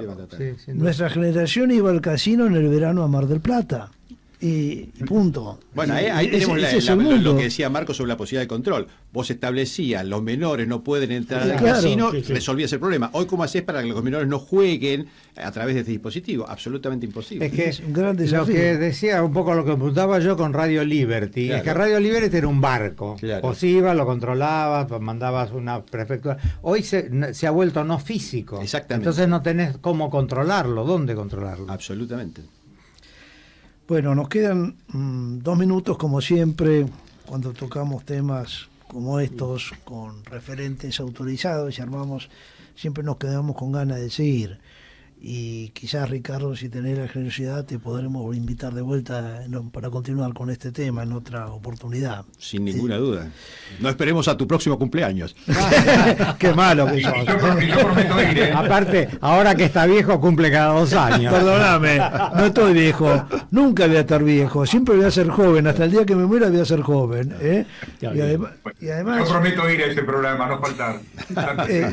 nuestra generación iba al casino en el verano a Mar del Plata. Y punto. Bueno, ahí tenemos lo que decía Marco sobre la posibilidad de control. Vos establecías, los menores no pueden entrar al casino, resolvías el problema. Hoy, ¿cómo hacés para que los menores no jueguen a través de este dispositivo? Absolutamente imposible. Es que es un gran desafío. Lo que decía un poco lo que apuntaba yo con Radio Liberty, claro. Es que Radio Liberty era un barco. Claro. Vos ibas, lo controlabas, mandabas una prefectura. Hoy se ha vuelto no físico. Exactamente. Entonces no tenés cómo controlarlo, dónde controlarlo. Absolutamente. Bueno, nos quedan 2 minutos, como siempre, cuando tocamos temas como estos con referentes autorizados y armamos, siempre nos quedamos con ganas de seguir. Y quizás, Ricardo, si tenés la generosidad, te podremos invitar de vuelta para continuar con este tema en otra oportunidad. Sin ninguna duda. No esperemos a tu próximo cumpleaños. Qué malo que sos. Yo prometo ir, ¿eh? Aparte, ahora que está viejo, cumple cada 2 años. Perdóname, no estoy viejo. Nunca voy a estar viejo. Siempre voy a ser joven. Hasta el día que me muera voy a ser joven. Y además, yo prometo ir a ese programa, no faltar.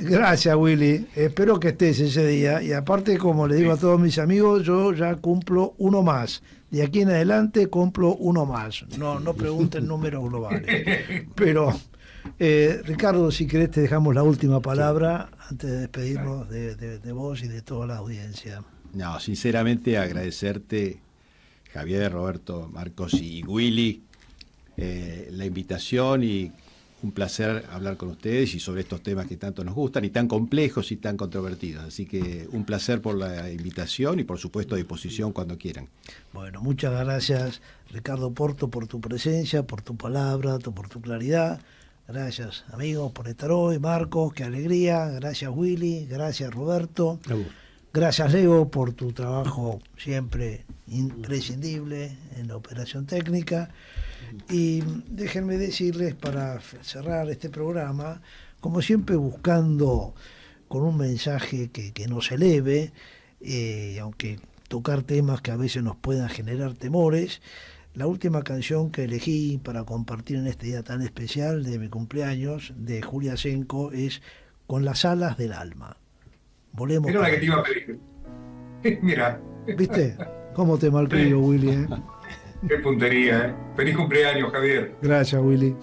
Gracias, Willy. Espero que estés ese día. Y aparte, como le digo a todos mis amigos, yo ya cumplo uno más. De aquí en adelante cumplo uno más. No pregunten números globales. Pero, Ricardo, si querés te dejamos la última palabra antes de despedirnos de vos y de toda la audiencia. No, sinceramente agradecerte, Javier, Roberto, Marcos y Willy, la invitación, y un placer hablar con ustedes y sobre estos temas que tanto nos gustan y tan complejos y tan controvertidos. Así que un placer por la invitación y por supuesto a disposición cuando quieran. Bueno, muchas gracias, Ricardo Porto, por tu presencia, por tu palabra, por tu claridad. Gracias, amigos, por estar hoy. Marcos, qué alegría. Gracias, Willy. Gracias, Roberto. Gracias, Leo, por tu trabajo siempre imprescindible en la operación técnica. Y déjenme decirles, para cerrar este programa, como siempre buscando con un mensaje que nos eleve, aunque tocar temas que a veces nos puedan generar temores, la última canción que elegí para compartir en este día tan especial de mi cumpleaños, de Julia Senko, es Con las alas del alma. Volemos. Era la que te iba a pedir. Mira. ¿Viste? ¿Cómo te malcrio, Willy? Qué puntería, ¿eh? Feliz cumpleaños, Javier. Gracias, Willy.